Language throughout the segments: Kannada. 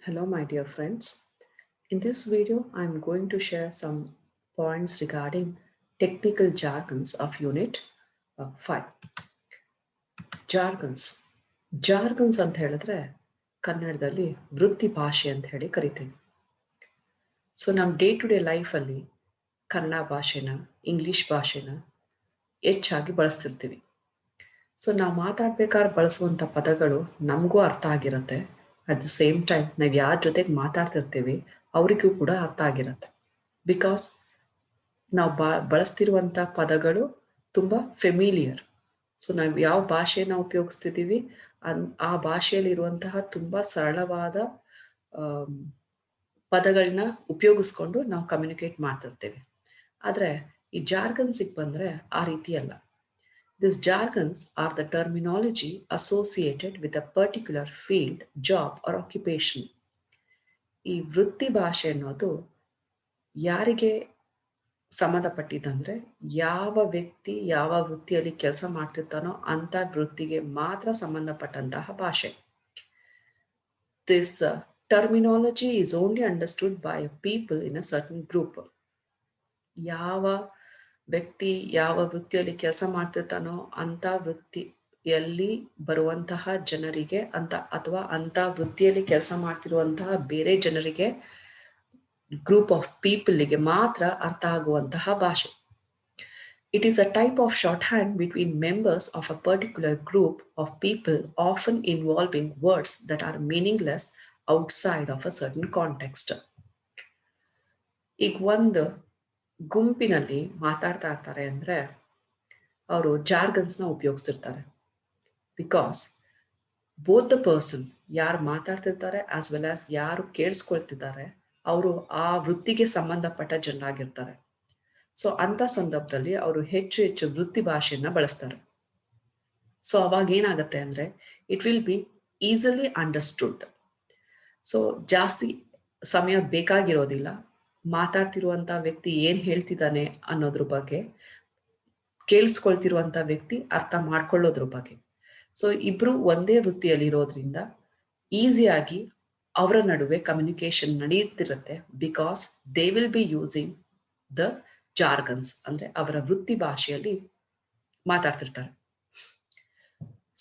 Hello, my dear friends. In this video, I'm going to share some points regarding technical jargons of Unit 5. Jargons. Jargons ಅಂತ ಹೇಳಿದ್ರೆ ಕನ್ನಡದಲ್ಲಿ ವೃತ್ತಿ ಭಾಷೆ ಅಂತ ಹೇಳಿ ಕರಿತೀವಿ. ಸೊ ನಮ್ಮ ಡೇ ಟು ಡೇ ಲೈಫಲ್ಲಿ ಕನ್ನಡ ಭಾಷೆನ ಇಂಗ್ಲಿಷ್ ಭಾಷೆನ ಹೆಚ್ಚಾಗಿ ಬಳಸ್ತಿರ್ತೀವಿ. ಸೊ ನಾವು ಮಾತಾಡ್ಬೇಕಾದ್ರೆ ಬಳಸುವಂಥ ಪದಗಳು ನಮಗೂ ಅರ್ಥ ಆಗಿರುತ್ತೆ. ಅಟ್ ದ ಸೇಮ್ ಟೈಮ್ ನಾವು ಯಾರ ಜೊತೆಗೆ ಮಾತಾಡ್ತಿರ್ತೀವಿ ಅವರಿಗೂ ಕೂಡ ಅರ್ಥ ಆಗಿರುತ್ತೆ. ಬಿಕಾಸ್ ನಾವು ಬಳಸ್ತಿರುವಂಥ ಪದಗಳು ತುಂಬ ಫೆಮಿಲಿಯರ್. ಸೊ ನಾವು ಯಾವ ಭಾಷೆನ ಉಪಯೋಗಿಸ್ತಿದ್ದೀವಿ ಆ ಭಾಷೆಯಲ್ಲಿರುವಂತಹ ತುಂಬ ಸರಳವಾದ ಪದಗಳನ್ನ ಉಪಯೋಗಿಸ್ಕೊಂಡು ನಾವು ಕಮ್ಯುನಿಕೇಟ್ ಮಾಡ್ತಿರ್ತೀವಿ. ಆದರೆ ಈ ಜಾರ್ಗನ್ಸಿಗೆ ಬಂದರೆ ಆ ರೀತಿ ಅಲ್ಲ. These jargons are the terminology associated with a particular field, job or occupation. ಈ ವೃತ್ತಿ ಭಾಷೆ ಅನ್ನೋದು ಯಾರಿಗೆ ಸಂಬಂಧಪಟ್ಟಿದ್ದಂದ್ರೆ ಯಾವ ವ್ಯಕ್ತಿ ಯಾವ ವೃತ್ತಿಯಲ್ಲಿ ಕೆಲಸ ಮಾಡ್ತಿರ್ತಾನೋ ಅಂತ ವೃತ್ತಿಗೆ ಮಾತ್ರ ಸಂಬಂಧಪಟ್ಟಂತಹ ಭಾಷೆ. This terminology is only understood by people in a certain group. ಯಾವ ವ್ಯಕ್ತಿ ಯಾವ ವೃತ್ತಿಯಲ್ಲಿ ಕೆಲಸ ಮಾಡ್ತಿರ್ತಾನೋ ಅಂತ ವೃತ್ತಿಯಲ್ಲಿ ಬರುವಂತಹ ಜನರಿಗೆ ಅಥವಾ ಅಂತ ವೃತ್ತಿಯಲ್ಲಿ ಕೆಲಸ ಮಾಡ್ತಿರುವಂತಹ ಬೇರೆ ಜನರಿಗೆ ಗ್ರೂಪ್ ಆಫ್ ಪೀಪಲ್ಗೆ ಮಾತ್ರ ಅರ್ಥ ಆಗುವಂತಹ ಭಾಷೆ. It is a type of shorthand between members of a particular group of people, often involving words that are meaningless outside of a certain context. ಈಗ ಒಂದು ಗುಂಪಿನಲ್ಲಿ ಮಾತಾಡ್ತಾ ಇರ್ತಾರೆ ಅಂದರೆ ಅವರು ಜಾರ್ಗನ್ಸ್ನ ಉಪಯೋಗಿಸ್ತಿರ್ತಾರೆ. ಬಿಕಾಸ್ ಬೋತ್ ದ ಪರ್ಸನ್ ಯಾರು ಮಾತಾಡ್ತಿರ್ತಾರೆ ಆಸ್ ವೆಲ್ ಆಸ್ ಯಾರು ಕೇಳಿಸ್ಕೊಳ್ತಿದ್ದಾರೆ ಅವರು ಆ ವೃತ್ತಿಗೆ ಸಂಬಂಧಪಟ್ಟ ಜನರಾಗಿರ್ತಾರೆ. ಸೊ ಅಂಥ ಸಂದರ್ಭದಲ್ಲಿ ಅವರು ಹೆಚ್ಚು ಹೆಚ್ಚು ವೃತ್ತಿ ಭಾಷೆಯನ್ನ ಬಳಸ್ತಾರೆ. ಸೊ ಅವಾಗ ಏನಾಗುತ್ತೆ ಅಂದರೆ it will be easily understood. So ಜಾಸ್ತಿ ಸಮಯ ಬೇಕಾಗಿರೋದಿಲ್ಲ. ಮಾತಾಡ್ತಿರುವಂಥ ವ್ಯಕ್ತಿ ಏನು ಹೇಳ್ತಿದ್ದಾನೆ ಅನ್ನೋದ್ರ ಬಗ್ಗೆ, ಕೇಳಿಸ್ಕೊಳ್ತಿರುವಂಥ ವ್ಯಕ್ತಿ ಅರ್ಥ ಮಾಡ್ಕೊಳ್ಳೋದ್ರ ಬಗ್ಗೆ. ಸೊ ಇಬ್ಬರು ಒಂದೇ ವೃತ್ತಿಯಲ್ಲಿರೋದ್ರಿಂದ ಈಸಿಯಾಗಿ ಅವರ ನಡುವೆ ಕಮ್ಯುನಿಕೇಶನ್ ನಡೆಯುತ್ತಿರುತ್ತೆ. Because they will be using the jargons, ಅಂದರೆ ಅವರ ವೃತ್ತಿ ಭಾಷೆಯಲ್ಲಿ ಮಾತಾಡ್ತಿರ್ತಾರೆ.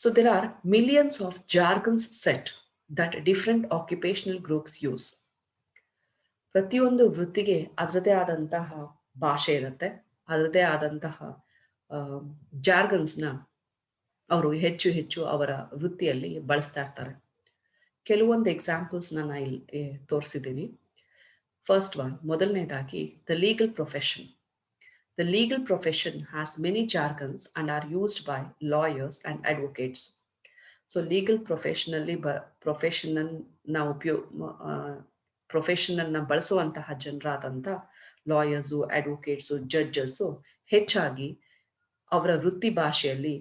So there are millions of jargons set that different occupational groups use. ಪ್ರತಿಯೊಂದು ವೃತ್ತಿಗೆ ಅದರದೇ ಆದಂತಹ ಭಾಷೆ ಇರುತ್ತೆ, ಅದರದೇ ಆದಂತಹ ಜಾರ್ಗನ್ಸ್ನ ಅವರು ಹೆಚ್ಚು ಹೆಚ್ಚು ಅವರ ವೃತ್ತಿಯಲ್ಲಿ ಬಳಸ್ತಾ ಇರ್ತಾರೆ. ಕೆಲವೊಂದು ಎಕ್ಸಾಂಪಲ್ಸ್ನ ನಾನು ಇಲ್ಲಿ ತೋರಿಸಿದ್ದೀನಿ. ಫಸ್ಟ್ ಒನ್, ಮೊದಲನೇದಾಗಿ the legal profession. The legal profession has many jargons and are used by lawyers and advocates. So legal ಪ್ರೊಫೆಷನಲ್ಲಿ ಪ್ರೊಫೆಷನನ್ನ ಬಳಸುವಂತಹ ಜನರಾದಂಥ ಲಾಯರ್ಸು, ಅಡ್ವೊಕೇಟ್ಸು, ಜಡ್ಜಸ್ಸು ಹೆಚ್ಚಾಗಿ ಅವರ ವೃತ್ತಿ ಭಾಷೆಯಲ್ಲಿ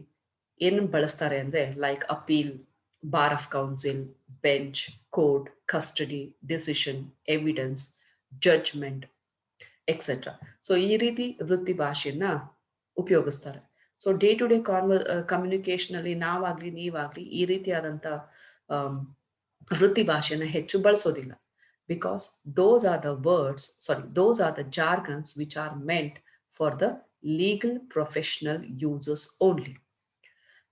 ಏನು ಬಳಸ್ತಾರೆ ಅಂದರೆ like appeal, bar of council, bench, court, custody, decision, evidence, judgment etcetera. So ಈ ರೀತಿ ವೃತ್ತಿ ಭಾಷೆಯನ್ನ ಉಪಯೋಗಿಸ್ತಾರೆ. ಸೊ ಡೇ ಟು ಡೇ ಕಮ್ಯುನಿಕೇಷನಲ್ಲಿ ನಾವಾಗಲಿ ನೀವಾಗಲಿ ಈ ರೀತಿಯಾದಂಥ ವೃತ್ತಿ ಭಾಷೆನ ಹೆಚ್ಚು ಬಳಸೋದಿಲ್ಲ. Because those are the jargons which are meant for the legal professional users only.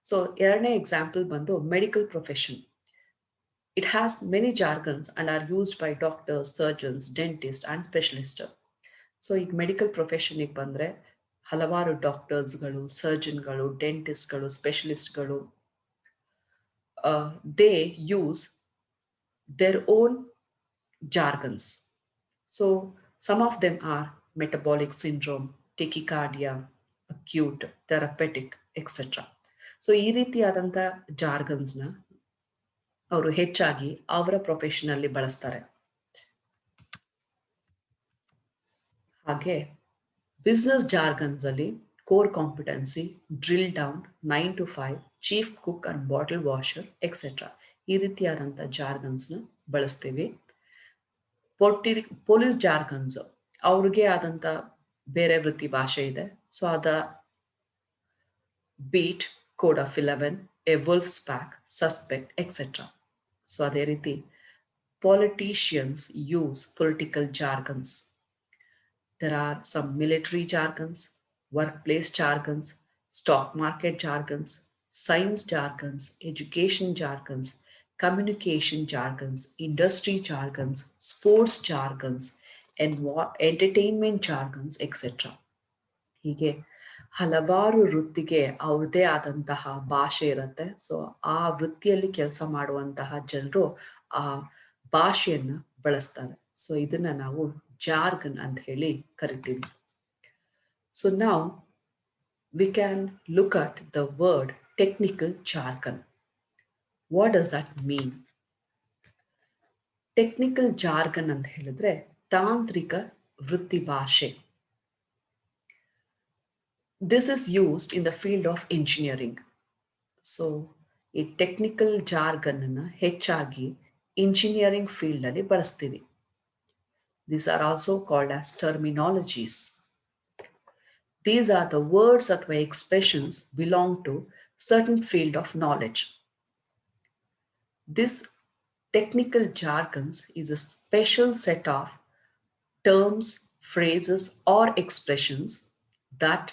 So ಎರಡನೇ ಎಕ್ಸಾಂಪಲ್ ಬಂದು medical profession. It has many jargons and are used by doctors, surgeons, dentists and specialists. So ಈಗ ಮೆಡಿಕಲ್ ಪ್ರೊಫೆಷನ್ಗೆ ಬಂದರೆ ಹಲವಾರು ಡಾಕ್ಟರ್ಸ್ಗಳು, ಸರ್ಜನ್ಗಳು, ಡೆಂಟಿಸ್ಟ್ಗಳು, ಸ್ಪೆಷಲಿಸ್ಟ್ಗಳು they use their own jargons. So some of them are metabolic syndrome, tachycardia, acute, therapeutic, etc. So ಈ ರೀತಿಯಾದಂಥ ಜಾರ್ಗನ್ಸ್ನ ಅವರು ಹೆಚ್ಚಾಗಿ ಅವರ ಪ್ರೊಫೆಷನಲ್ಲಿ ಬಳಸ್ತಾರೆ. ಹಾಗೆ ಬಿಸ್ನೆಸ್ ಜಾರ್ಗನ್ಸ್ ಅಲ್ಲಿ core competency, drill down, 9 to 5, chief cook and bottle washer etcetera ಈ ರೀತಿಯಾದಂಥ ಜಾರ್ಗನ್ಸ್ನ ಬಳಸ್ತೀವಿ. ಪೊಲೀಸ್ ಜಾರ್ಗನ್ಸ್ ಅವ್ರಿಗೆ ಆದಂಥ ಬೇರೆ ವೃತ್ತಿ ಭಾಷೆ ಇದೆ. So the beat, code of 11, a wolf's pack, suspect etcetera. So ಅದೇ ರೀತಿ politicians use political jargons. There are some military jargons, workplace jargons, stock market jargons, science jargons, education jargons, communication jargons, industry jargons, sports jargons, and entertainment jargons, etc. ಹೀಗೆ ಹಲವಾರು ವೃತ್ತಿಗೆ ಅವ್ರದ್ದೇ ಆದಂತಹ ಭಾಷೆ ಇರುತ್ತೆ. ಸೊ ಆ ವೃತ್ತಿಯಲ್ಲಿ ಕೆಲಸ ಮಾಡುವಂತಹ ಜನರು ಆ ಭಾಷೆಯನ್ನ ಬಳಸ್ತಾರೆ. ಸೊ ಇದನ್ನ ನಾವು ಜಾರ್ಗನ್ ಅಂತ ಹೇಳಿ ಕರಿತೀವಿ. ಸೊ ನಾವು we can look at the word technical jargon. What does that mean? Technical jargon ಅಂತ ಹೇಳಿದ್ರೆ ತಾಂತ್ರಿಕ ವೃತ್ತಿ ಭಾಷೆ. This is used in the field of engineering. So ಈ ಟೆಕ್ನಿಕಲ್ ಜಾರ್ಗನ್ ಅನ್ನು ಹೆಚ್ಚಾಗಿ ಇಂಜಿನಿಯರಿಂಗ್ ಫೀಲ್ಡ್ ಅಲ್ಲಿ ಬಳಸ್ತೀವಿ. These are also called as terminologies. These are the words ಅಥವಾ expressions belong to certain field of knowledge. This technical jargons is a special set of terms, phrases, or expressions that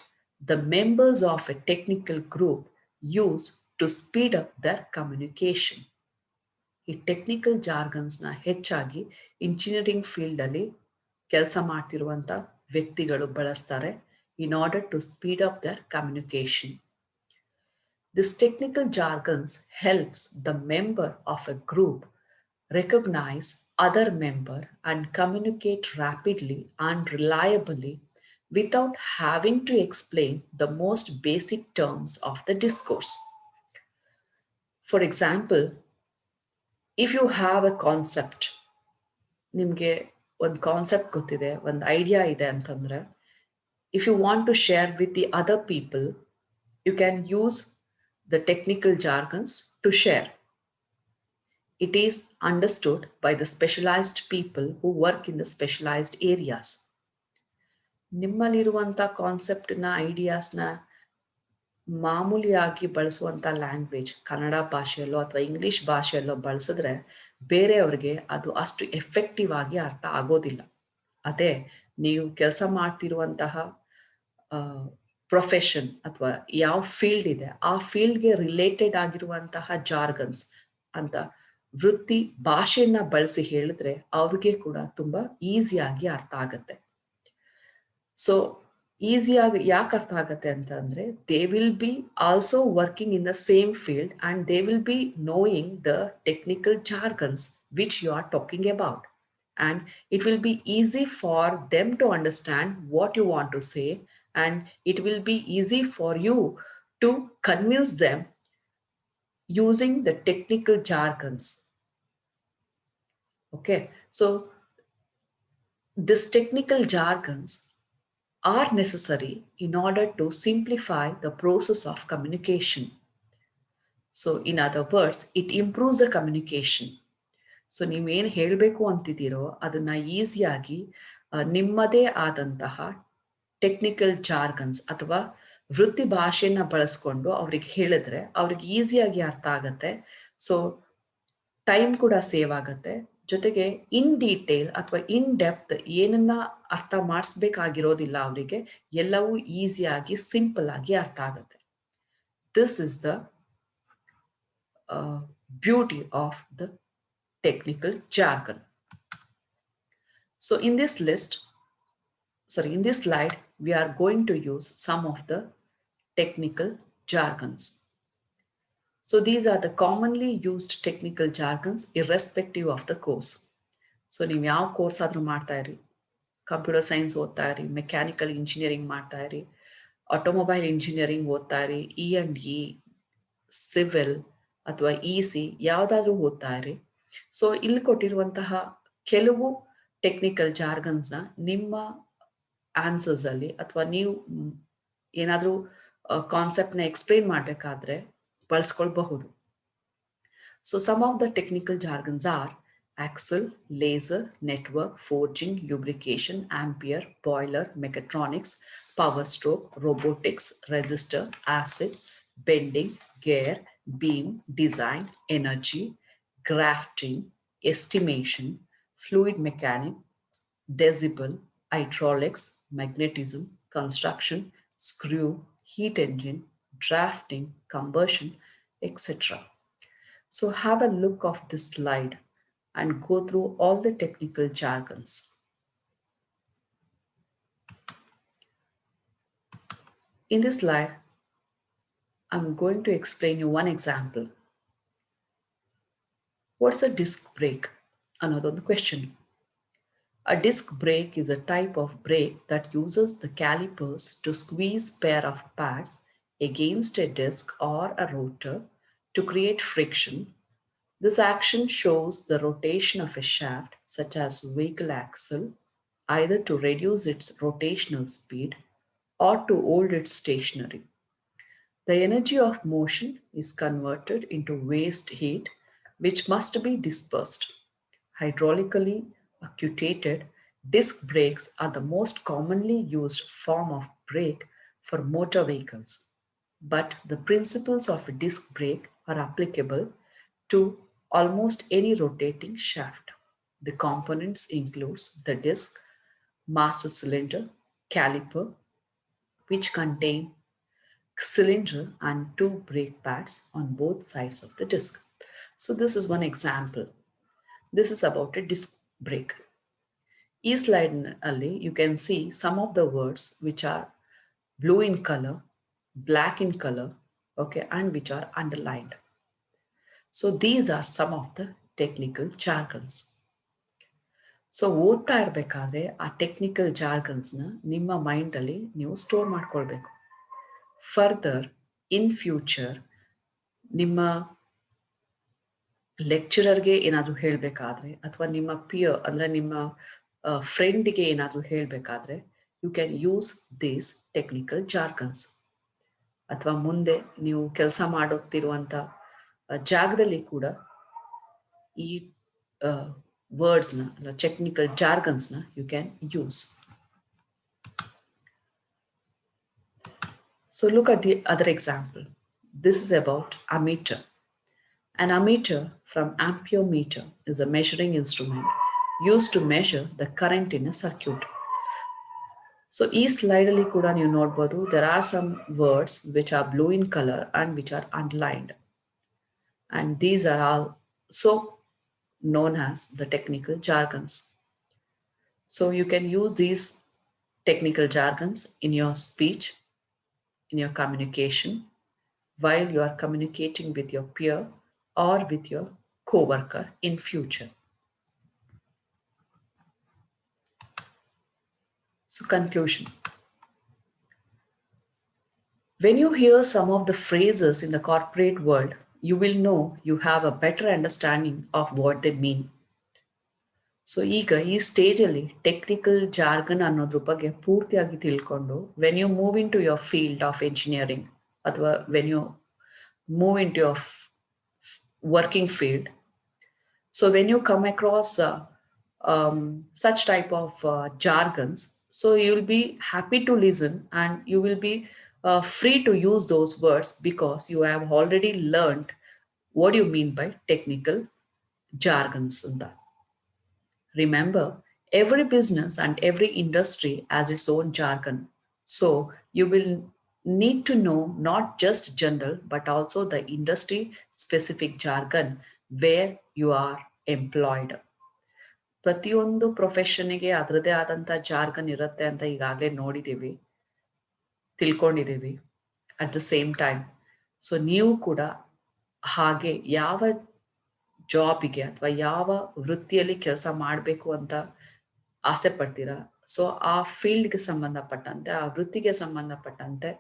the members of a technical group use to speed up their communication. ಈ ಟೆಕ್ನಿಕಲ್ ಜಾರ್ಗನ್ಸ್ನ ಹೆಚ್ಚಾಗಿ ಇಂಜಿನಿಯರಿಂಗ್ ಫೀಲ್ಡಲ್ಲಿ ಕೆಲಸ ಮಾಡ್ತಿರುವಂಥ ವ್ಯಕ್ತಿಗಳು ಬಳಸ್ತಾರೆ in order to speed up their communication. This technical jargons helps the member of a group recognize other member and communicate rapidly and reliably without having to explain the most basic terms of the discourse. For example, if you have a concept, ನಿಮಗೆ ಒಂದು ಕಾನ್ಸೆಪ್ಟ್ ಗೊತ್ತಿದೆ, ಒಂದು ಐಡಿಯಾ ಇದೆ ಅಂತಂದ್ರೆ, if you want to share with the other people, you can use the technical jargons to share. It is understood by the specialized people who work in the specialized areas. ನಿಮ್ಮಲ್ಲಿರುವಂಥ ಕಾನ್ಸೆಪ್ಟ್ನ ಐಡಿಯಾಸ್ನ ಮಾಮೂಲಿಯಾಗಿ ಬಳಸುವಂಥ ಲ್ಯಾಂಗ್ವೇಜ್ ಕನ್ನಡ ಭಾಷೆಯಲ್ಲೋ ಅಥವಾ ಇಂಗ್ಲಿಷ್ ಭಾಷೆಯಲ್ಲೋ ಬಳಸಿದ್ರೆ ಬೇರೆಯವ್ರಿಗೆ ಅದು ಅಷ್ಟು ಎಫೆಕ್ಟಿವ್ ಆಗಿ ಅರ್ಥ ಆಗೋದಿಲ್ಲ. ಅದೇ ನೀವು ಕೆಲಸ ಮಾಡ್ತಿರುವಂತಹ ಪ್ರೊಫೆಷನ್ ಅಥವಾ ಯಾವ ಫೀಲ್ಡ್ ಇದೆ ಆ ಫೀಲ್ಡ್ಗೆ ರಿಲೇಟೆಡ್ ಆಗಿರುವಂತಹ ಜಾರ್ಗನ್ಸ್ ಅಂತ ವೃತ್ತಿ ಭಾಷೆಯನ್ನ ಬಳಸಿ ಹೇಳಿದ್ರೆ ಅವ್ರಿಗೆ ಕೂಡ ತುಂಬಾ ಈಸಿಯಾಗಿ ಅರ್ಥ ಆಗತ್ತೆ. ಸೊ ಈಸಿಯಾಗಿ ಯಾಕೆ ಅರ್ಥ ಆಗತ್ತೆ ಅಂತ ಅಂದ್ರೆ they will be also working in the same field and they will be knowing the technical jargons which you are talking about. And it will be easy for them to understand what you want to say, and it will be easy for you to convince them using the technical jargons. Okay, so this technical jargons are necessary in order to simplify the process of communication. So in other words, it improves the communication. So ನೀವೇನು ಹೇಳಬೇಕು ಅಂತಿದ್ದೀರೋ ಅದನ್ನ ಈಸಿಯಾಗಿ ನಿಮ್ಮದೇ ಆದಂತಹ ಟೆಕ್ನಿಕಲ್ ಜಾರ್ಗನ್ಸ್ ಅಥವಾ ವೃತ್ತಿ ಭಾಷೆಯನ್ನ ಬಳಸ್ಕೊಂಡು ಅವ್ರಿಗೆ ಹೇಳಿದ್ರೆ ಅವ್ರಿಗೆ ಈಸಿಯಾಗಿ ಅರ್ಥ ಆಗತ್ತೆ. ಸೊ ಟೈಮ್ ಕೂಡ ಸೇವ್ ಆಗತ್ತೆ. ಜೊತೆಗೆ ಇನ್ ಡೀಟೇಲ್ ಅಥವಾ ಇನ್ ಡೆಪ್ತ್ ಏನನ್ನ ಅರ್ಥ ಮಾಡಿಸ್ಬೇಕಾಗಿರೋದಿಲ್ಲ, ಅವರಿಗೆ ಎಲ್ಲವೂ ಈಸಿಯಾಗಿ ಸಿಂಪಲ್ ಆಗಿ ಅರ್ಥ ಆಗತ್ತೆ. This is the beauty of the technical jargon. So in this slide, we are going to use some of the technical jargons. So these are the commonly used technical jargons irrespective of the course. So ನೀವು ಯಾವ ಕೋರ್ಸ್ ಆದ್ರೂ ಮಾಡ್ತಾ ಇರಿ, ಕಂಪ್ಯೂಟರ್ ಸೈನ್ಸ್ ಓದ್ತಾ ಇರಿ, ಮೆಕ್ಯಾನಿಕಲ್ ಇಂಜಿನಿಯರಿಂಗ್ ಮಾಡ್ತಾ ಇರಿ, ಆಟೋಮೊಬೈಲ್ ಇಂಜಿನಿಯರಿಂಗ್ ಓದ್ತಾ ಇರಿ, E&E, ಸಿವಿಲ್ ಅಥವಾ EC ಯಾವುದಾದ್ರೂ ಓದ್ತಾ ಇರಿ. ಸೊ ಇಲ್ಲಿ ಕೊಟ್ಟಿರುವಂತಹ ಕೆಲವು ಟೆಕ್ನಿಕಲ್ ಜಾರ್ಗನ್ಸ್ನ ನಿಮ್ಮ ಆನ್ಸರ್ಸ್ ಅಲ್ಲಿ ಅಥವಾ ನೀವು ಏನಾದರೂ ಕಾನ್ಸೆಪ್ಟ್ನ ಎಕ್ಸ್ಪ್ಲೇನ್ ಮಾಡಬೇಕಾದ್ರೆ ಬಳಸ್ಕೊಳ್ಬಹುದು. So some of the technical jargons are axle, laser, network, forging, lubrication, ampere, boiler, mechatronics, power stroke, robotics, resistor, acid, bending, gear, beam, design, energy, grafting, estimation, fluid mechanics, decibel, hydraulics, magnetism, construction, screw, heat engine, drafting, combustion, etc. So have a look of this slide and go through all the technical jargons. In this slide, I'm going to explain you one example. What's a disc brake? Another question. A disc brake is a type of brake that uses the calipers to squeeze pair of pads against a disc or a rotor to create friction. This action shows the rotation of a shaft, such as vehicle axle, either to reduce its rotational speed or to hold it stationary. The energy of motion is converted into waste heat, which must be dispersed. Hydraulically actuated disc brakes are the most commonly used form of brake for motor vehicles. But the principles of a disc brake are applicable to almost any rotating shaft. The components includes the disc, master cylinder, caliper, which contain cylinder and two brake pads on both sides of the disc. So this is one example. This is about a disc brake. E slide ali, you can see some of the words which are blue in color, black in color, okay, and which are underlined. So these are some of the technical jargons. So ಓದ್ತಾ ಇರಬೇಕಾದ್ರೆ ಆ ಟೆಕ್ನಿಕಲ್ ಜಾರ್ಗನ್ಸ್ನ ನಿಮ್ಮ ಮೈಂಡಲ್ಲಿ ನೀವು ಸ್ಟೋರ್ ಮಾಡ್ಕೊಳ್ಬೇಕು. ಫರ್ದರ್ ಇನ್ ಫ್ಯೂಚರ್ ನಿಮ್ಮ ಲೆಕ್ಚರರ್ಗೆ ಏನಾದರೂ ಹೇಳಬೇಕಾದ್ರೆ ಅಥವಾ ನಿಮ್ಮ ಪಿಯರ್ ಅಂದರೆ ನಿಮ್ಮ ಫ್ರೆಂಡಿಗೆ ಏನಾದರೂ ಹೇಳಬೇಕಾದ್ರೆ you can use these technical jargons. ಅಥವಾ ಮುಂದೆ ನೀವು ಕೆಲಸ ಮಾಡೋಗ್ತಿರುವಂಥ ಜಾಗದಲ್ಲಿ ಕೂಡ ಈ ವರ್ಡ್ಸ್ನ ಅಲ್ಲ ಟೆಕ್ನಿಕಲ್ ಜಾರ್ಗನ್ಸ್ನ you can use. So look at the other example. This is about ammeter. An ammeter from ampere meter is a measuring instrument used to measure the current in a circuit. So ಈ slide ಅಲ್ಲಿ ಕೂಡ ನೀವು ನೋಡಬಹುದು, there are some words which are blue in color and which are underlined. And these are also known as the technical jargons. So you can use these technical jargons in your speech, in your communication, while you are communicating with your peer or with your co-worker in future. So conclusion. When you hear some of the phrases in the corporate world, you will know you have a better understanding of what they mean. So ಈಗ ಈ ಸ್ಟೇಜಲ್ಲಿ ಟೆಕ್ನಿಕಲ್ ಜಾರ್ಗನ್ ಅನ್ನೋದ್ರ ಬಗ್ಗೆ ಪೂರ್ತಿಯಾಗಿ ತಿಳ್ಕೊಂಡು when you move into your field of engineering ಅಥವಾ when you move into your working field, so when you come across such type of jargons, so you will be happy to listen and you will be free to use those words because you have already learned what you mean by technical jargons. Remember, every business and every industry has its own jargon. So you will need to know not just general but also the industry specific jargon where you are employed. ಪ್ರತಿಯೊಂದು ಪ್ರೊಫೆಷನ್ಗೆ ಅದರದೇ ಆದಂಥ ಜಾರ್ಗನ್ ಇರುತ್ತೆ ಅಂತ ಈಗಾಗಲೇ ನೋಡಿದ್ದೀವಿ, ತಿಳ್ಕೊಂಡಿದ್ದೀವಿ. At the same time so ನೀವು ಕೂಡ ಹಾಗೆ ಯಾವ ಜಾಬಿಗೆ ಅಥವಾ ಯಾವ ವೃತ್ತಿಯಲ್ಲಿ ಕೆಲಸ ಮಾಡಬೇಕು ಅಂತ ಆಸೆ ಪಡ್ತೀರಾ, ಸೊ ಆ ಫೀಲ್ಡ್ಗೆ ಸಂಬಂಧಪಟ್ಟಂತೆ ಆ ವೃತ್ತಿಗೆ ಸಂಬಂಧಪಟ್ಟಂತೆ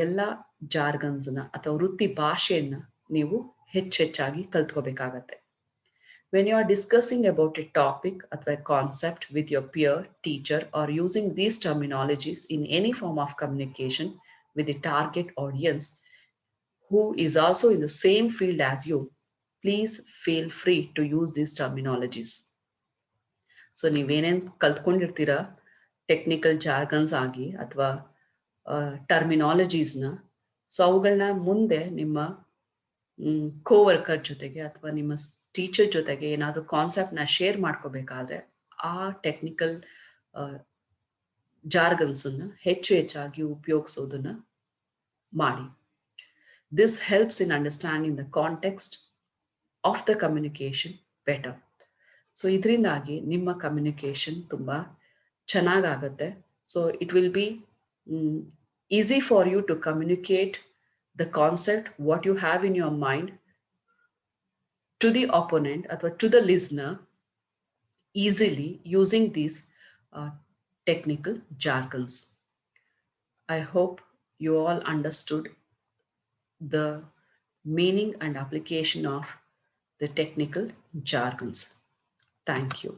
ಎಲ್ಲ ಜಾರ್ಗನ್ಸ್ನ ಅಥವಾ ವೃತ್ತಿ ಭಾಷೆಯನ್ನು ನೀವು ಹೆಚ್ಚೆಚ್ಚಾಗಿ ಕಲ್ತ್ಕೋಬೇಕಾಗತ್ತೆ. When you are discussing about a topic or a concept with your peer, teacher, or using these terminologies in any form of communication with the target audience who is also in the same field as you, please feel free to use these terminologies. So ನೀವೇನೇನು ಕಲ್ತ್ಕೊಂಡಿರ್ತೀರಾ ಟೆಕ್ನಿಕಲ್ ಜಾರ್ಗನ್ಸ್ ಆಗಿ ಅಥವಾ ಟರ್ಮಿನಾಲಜೀಸ್ನ, ಸೊ ಅವುಗಳನ್ನ ಮುಂದೆ ನಿಮ್ಮ ಕೋವರ್ಕರ್ ಜೊತೆಗೆ ಅಥವಾ ನಿಮ್ಮ ಟೀಚರ್ ಜೊತೆಗೆ ಏನಾದರೂ ಕಾನ್ಸೆಪ್ಟ್ನ ಶೇರ್ ಮಾಡ್ಕೋಬೇಕಾದ್ರೆ ಆ ಟೆಕ್ನಿಕಲ್ ಜಾರ್ಗನ್ಸನ್ನು ಹೆಚ್ಚಾಗಿ ಉಪಯೋಗಿಸೋದನ್ನ ಮಾಡಿ. This helps in understanding the context of the communication better. So ಇದರಿಂದಾಗಿ ನಿಮ್ಮ ಕಮ್ಯುನಿಕೇಶನ್ ತುಂಬ ಚೆನ್ನಾಗಾಗತ್ತೆ. So it will be easy for you to communicate the concept, what you have in your mind, to the opponent or to the listener easily using these technical jargons. I hope you all understood the meaning and application of the technical jargons. Thank you.